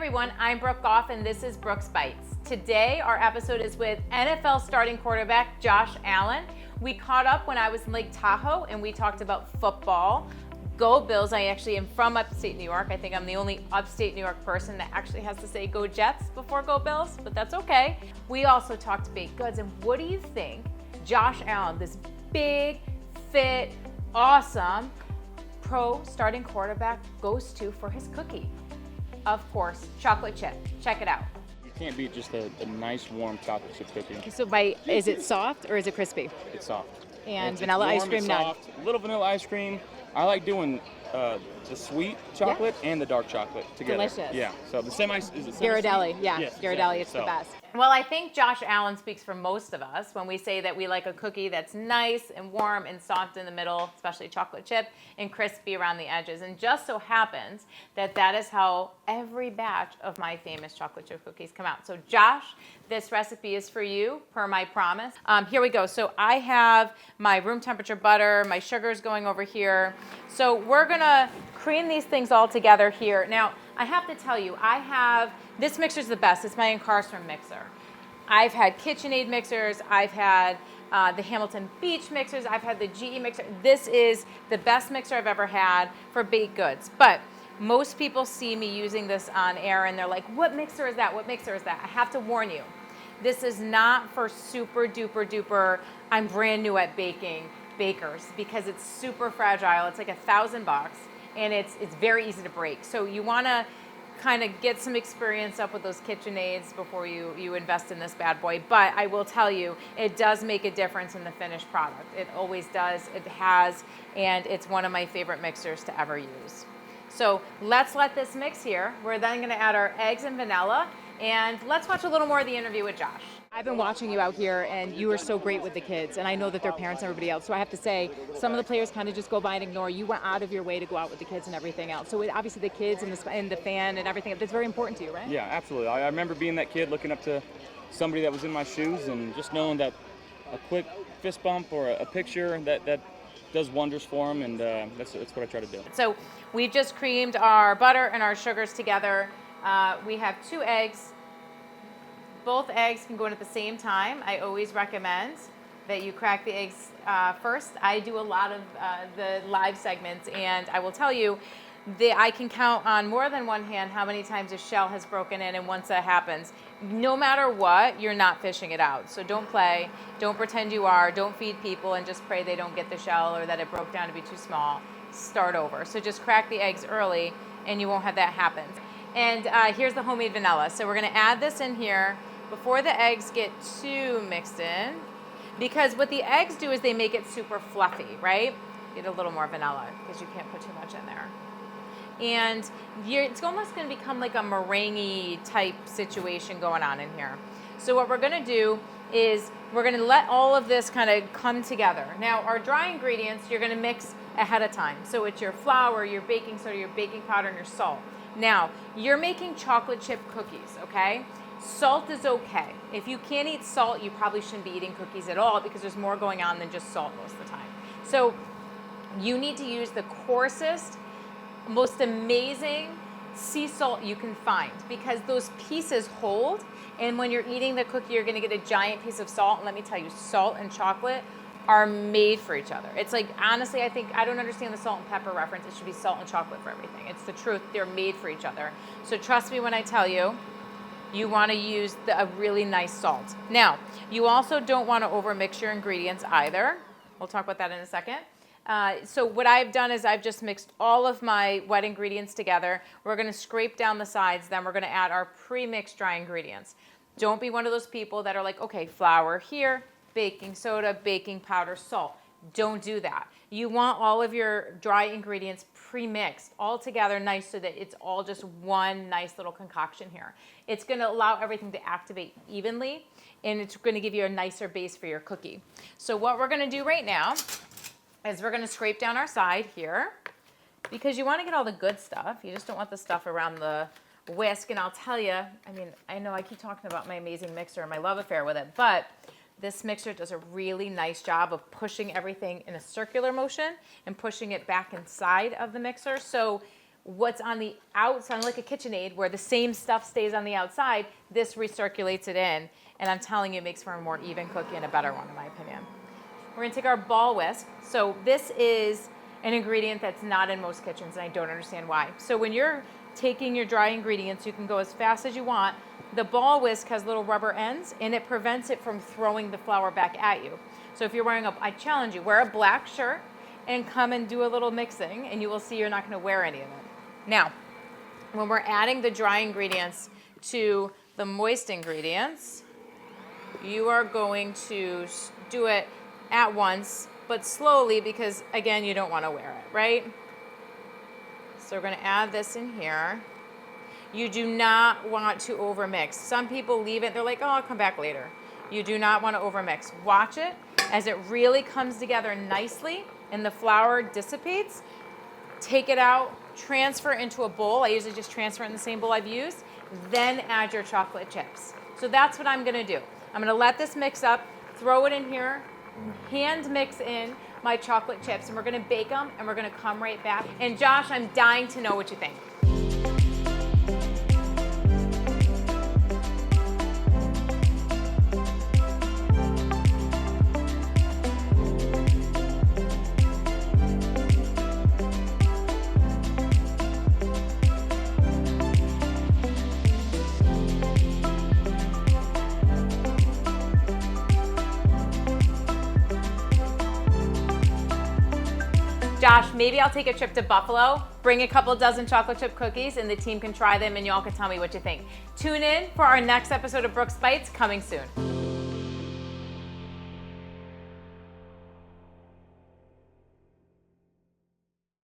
everyone, I'm Brooke Goff and this is Brooke's Bites. Today our episode is with NFL starting quarterback Josh Allen. We caught up when I was in Lake Tahoe and we talked about football. Go Bills. I actually am from upstate New York. I think I'm the only upstate New York person that actually has to say go Jets before go Bills, but that's okay. We also talked baked goods, and what do you think Josh Allen, this big, fit, awesome pro starting quarterback, goes to for his cookie? Of course, chocolate chip. Check it out. You can't beat just a nice warm chocolate chip cookie. So is it soft or is it crispy? It's soft. And it's vanilla warm, ice cream it's nut. soft, a little vanilla ice cream. I like doing the sweet chocolate and the dark chocolate together. Delicious. Yeah. So the semi is it Ghirardelli, yeah. Yes, Ghirardelli, exactly. it's the best. Well, I think Josh Allen speaks for most of us when we say that we like a cookie that's nice and warm and soft in the middle, especially chocolate chip, and crispy around the edges. And just so happens that that is how every batch of my famous chocolate chip cookies come out. So Josh, this recipe is for you, per my promise. Here we go. So I have my room temperature butter, my sugar's going over here. So we're gonna cream these things all together here. Now, I have to tell you, this mixer's the best. It's my Incarcerum mixer. I've had KitchenAid mixers. I've had the Hamilton Beach mixers. I've had the GE mixer. This is the best mixer I've ever had for baked goods. But most people see me using this on air and they're like, what mixer is that? What mixer is that? I have to warn you, this is not for super duper duper, I'm brand new at baking bakers, because it's super fragile. It's like $1,000 and it's very easy to break. So you want to kind of get some experience up with those KitchenAids before you invest in this bad boy. But I will tell you, it does make a difference in the finished product. It always does. It has, and it's one of my favorite mixers to ever use. So let's let this mix here. We're then going to add our eggs and vanilla, and let's watch a little more of the interview with Josh. I've been watching you out here, and you are so great with the kids, and I know that their parents and everybody else. So I have to say, some of the players kind of just go by and ignore. You went out of your way to go out with the kids and everything else. So obviously the kids and the fan and everything, that's very important to you, right? Yeah, absolutely. I remember being that kid looking up to somebody that was in my shoes and just knowing that a quick fist bump or a picture that does wonders for them, and that's what I try to do. So we've just creamed our butter and our sugars together. We have 2 eggs. Both eggs can go in at the same time. I always recommend that you crack the eggs first. I do a lot of the live segments, and I will tell you, I can count on more than one hand how many times a shell has broken in, and once that happens, no matter what, you're not fishing it out. So don't play, don't pretend you are, don't feed people and just pray they don't get the shell or that it broke down to be too small. Start over. So just crack the eggs early and you won't have that happen. And here's the homemade vanilla. So we're gonna add this in here before the eggs get too mixed in, because what the eggs do is they make it super fluffy, right? Get a little more vanilla because you can't put too much in there. And it's almost going to become like a meringue type situation going on in here. So what we're going to do is we're going to let all of this kind of come together. Now our dry ingredients you're going to mix ahead of time. So it's your flour, your baking soda, your baking powder, and your salt. Now you're making chocolate chip cookies, okay? Salt is okay. If you can't eat salt, you probably shouldn't be eating cookies at all, because there's more going on than just salt most of the time. So you need to use the coarsest, most amazing sea salt you can find, because those pieces hold, and when you're eating the cookie, you're gonna get a giant piece of salt. And let me tell you, salt and chocolate are made for each other. It's like, honestly, I don't understand the salt and pepper reference. It should be salt and chocolate for everything. It's the truth. They're made for each other. So trust me when I tell you, you want to use a really nice salt. Now, you also don't want to overmix your ingredients either. We'll talk about that in a second. So what I've done is I've just mixed all of my wet ingredients together. We're going to scrape down the sides, then we're going to add our pre-mixed dry ingredients. Don't be one of those people that are like, okay, flour here, baking soda, baking powder, salt. Don't do that. You want all of your dry ingredients pre-mixed all together nice, so that it's all just one nice little concoction here. It's going to allow everything to activate evenly, and it's going to give you a nicer base for your cookie. So what we're going to do right now is we're going to scrape down our side here, because you want to get all the good stuff. You just don't want the stuff around the whisk. And I'll tell you, I mean, I know I keep talking about my amazing mixer and my love affair with it, but this mixer does a really nice job of pushing everything in a circular motion and pushing it back inside of the mixer. So what's on the outside, like a KitchenAid, where the same stuff stays on the outside, this recirculates it in. And I'm telling you, it makes for a more even cookie and a better one, in my opinion. We're gonna take our ball whisk. So this is an ingredient that's not in most kitchens, and I don't understand why. So when you're taking your dry ingredients, you can go as fast as you want. The ball whisk has little rubber ends, and it prevents it from throwing the flour back at you. So if you're wearing I challenge you, wear a black shirt and come and do a little mixing, and you will see you're not gonna wear any of it. Now, when we're adding the dry ingredients to the moist ingredients, you are going to do it at once, but slowly, because again, you don't want to wear it, right? So we're going to add this in here. You do not want to overmix. Some people leave it, they're like, oh, I'll come back later. You do not want to overmix. Watch it as it really comes together nicely and the flour dissipates. Take it out, transfer into a bowl. I usually just transfer it in the same bowl I've used. Then add your chocolate chips. So that's what I'm going to do. I'm going to let this mix up, throw it in here, hand mix in my chocolate chips, and we're going to bake them, and we're going to come right back. And Josh, I'm dying to know what you think. Josh, maybe I'll take a trip to Buffalo, bring a couple dozen chocolate chip cookies, and the team can try them, and y'all can tell me what you think. Tune in for our next episode of Brooke's Bites, coming soon.